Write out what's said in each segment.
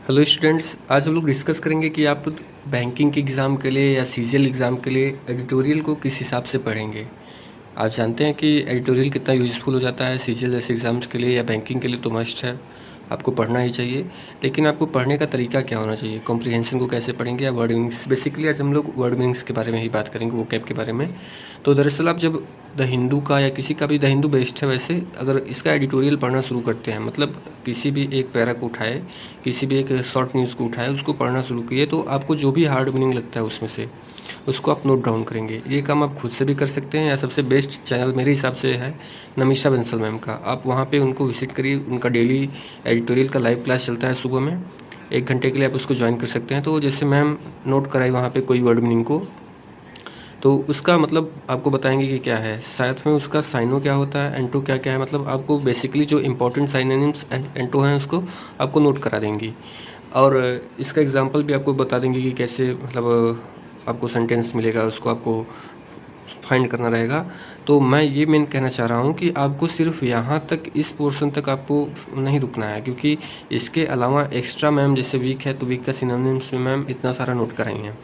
Hello students, आज हम लोग डिस्कस करेंगे कि आप बैंकिंग के एग्ज़ाम के लिए या सीजीएल एग्ज़ाम के लिए एडिटोरियल को किस हिसाब से पढ़ेंगे। आप जानते हैं कि एडिटोरियल कितना यूज़फुल हो जाता है सीजीएल जैसे एग्ज़ाम्स के लिए या बैंकिंग के लिए, तो मस्ट है, आपको पढ़ना ही चाहिए। लेकिन आपको पढ़ने का तरीका क्या होना चाहिए, कॉम्प्रिहेंशन को कैसे पढ़ेंगे या वर्ड मीनिंग्स। बेसिकली आज हम लोग वर्ड मीनिंग्स के बारे में ही बात करेंगे, वो कैप के बारे में। तो दरअसल आप जब द हिंदू का या किसी का भी, द हिंदू बेस्ट है वैसे, अगर इसका एडिटोरियल पढ़ना शुरू करते हैं, मतलब किसी भी एक पैरा को उठाए, किसी भी एक शॉर्ट न्यूज़ को उठाए, उसको पढ़ना शुरू किए, तो आपको जो भी हार्ड मीनिंग लगता है उसमें से उसको आप नोट डाउन करेंगे। ये काम आप खुद से भी कर सकते हैं या सबसे बेस्ट चैनल मेरे हिसाब से है नमीशा बंसल मैम का। आप वहाँ पे उनको विजिट करिए, उनका डेली एडिटोरियल का लाइव क्लास चलता है सुबह में, 1 घंटे के लिए आप उसको ज्वाइन कर सकते हैं। तो जैसे मैम नोट कराई वहाँ पे कोई वर्ड मीनिंग को, तो उसका मतलब आपको बताएंगे कि क्या है, साथ में उसका साइनो क्या होता है, एंटो क्या क्या है, मतलब आपको बेसिकली जो इंपॉर्टेंट साइनोनिम्स एंटो हैं उसको आपको नोट करा देंगी। और इसका एग्जांपल भी आपको बता देंगे कि कैसे, मतलब आपको सेंटेंस मिलेगा, उसको आपको फाइंड करना रहेगा। तो मैं ये मेन कहना चाह रहा हूँ कि आपको सिर्फ यहाँ तक, इस पोर्शन तक आपको नहीं रुकना है, क्योंकि इसके अलावा एक्स्ट्रा मैम जैसे वीक है तो वीक का सिनोनिम्स में मैम इतना सारा नोट कराई हैं।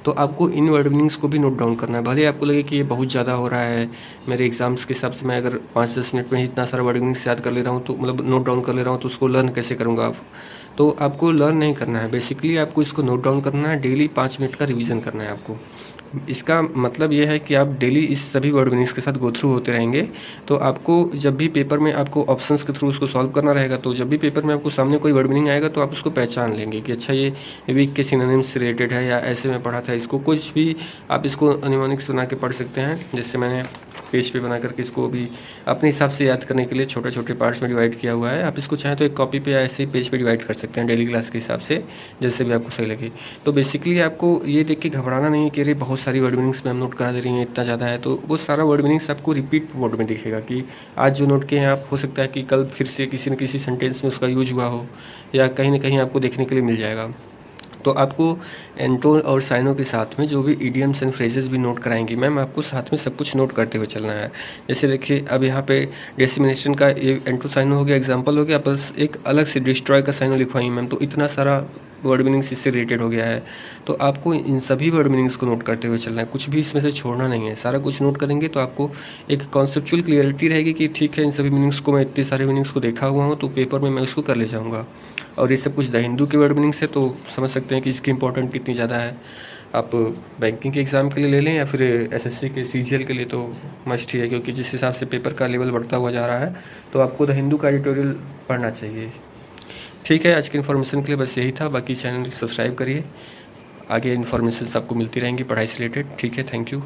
तो आपको इन वर्ड मीनिंग्स को भी नोट डाउन करना है। भले आपको लगे कि ये बहुत ज़्यादा हो रहा है, मेरे एग्जाम्स के हिसाब से मैं अगर 5-10 मिनट में ही इतना सारा वर्ड मीनिंग्स याद कर ले रहा हूँ, तो मतलब नोट डाउन कर ले रहा हूँ, तो उसको लर्न कैसे करूँगा आप। तो आपको लर्न नहीं करना है, बेसिकली आपको इसको नोट डाउन करना है, डेली 5 मिनट का रिवीजन करना है आपको। इसका मतलब ये है कि आप डेली इस सभी वर्ड मीनिंग्स के साथ गो थ्रू होते रहेंगे। तो आपको जब भी पेपर में आपको ऑप्शंस के थ्रू उसको सॉल्व करना रहेगा, तो जब भी पेपर में आपको सामने कोई वर्ड मीनिंग आएगा तो आप उसको पहचान लेंगे कि अच्छा ये वीक के सिनोनिम्स से रिलेटेड है, या ऐसे में पढ़ा था इसको। कुछ भी आप इसको निमोनिक्स बना के पढ़ सकते हैं, जैसे मैंने पेज पे बना करके इसको भी अपने हिसाब से याद करने के लिए छोटे छोटे पार्ट्स में डिवाइड किया हुआ है। आप इसको चाहें तो एक कॉपी पे या ऐसे ही पेज पे डिवाइड कर सकते हैं डेली क्लास के हिसाब से, जैसे भी आपको सही लगे। तो बेसिकली आपको ये देख के घबराना नहीं कि अरे बहुत सारी वर्ड मीनिंग्स में हम नोट करा दे रही हैं, इतना ज़्यादा है। तो वो सारा वर्ड मीनिंग्स आपको रिपीट मोड में दिखेगा कि आज जो नोट किए हैं आप, हो सकता है कि कल फिर से किसी न किसी सेंटेंस में उसका यूज हुआ हो, या कहीं ना कहीं आपको देखने के लिए मिल जाएगा। तो आपको एंटो और साइनो के साथ में जो भी इडियम्स एंड फ्रेजेस भी नोट कराएंगी मैम, आपको साथ में सब कुछ नोट करते हुए चलना है। जैसे देखिए अब यहाँ पे डेसिमिनेशन का ये एंटो साइनो हो गया, एग्जांपल हो गया, बस एक अलग से डिस्ट्रॉय का साइनो लिखवाई मैम, तो इतना सारा वर्ड मीनिंग्स इससे रिलेटेड हो गया है। तो आपको इन सभी वर्ड मीनिंग्स को नोट करते हुए चलना है, कुछ भी इसमें से छोड़ना नहीं है, सारा कुछ नोट करेंगे तो आपको एक कॉन्सेप्चुअल क्लियरिटी रहेगी कि ठीक है, इन सभी मीनिंग्स को, मैं इतने सारे मीनिंग्स को देखा हुआ हूँ, तो पेपर में मैं उसको कर ले जाऊँगा। और ये सब कुछ द हिंदू के वर्ड मीनिंग्स है, तो समझ सकते हैं कि इसकी इंपॉर्टेंट कितनी ज़्यादा है। आप बैंकिंग के एग्ज़ाम के लिए ले लें या फिर एसएससी के सीजीएल के लिए, तो मस्ट ही है, क्योंकि जिस हिसाब से पेपर का लेवल बढ़ता हुआ जा रहा है, तो आपको द हिंदू का एडिटोरियल पढ़ना चाहिए। ठीक है, आज की इन्फॉर्मेशन के लिए बस यही था। बाकी चैनल सब्सक्राइब करिए, आगे इन्फॉर्मेशन आपको मिलती रहेंगी पढ़ाई से रिलेटेड। ठीक है, थैंक यू।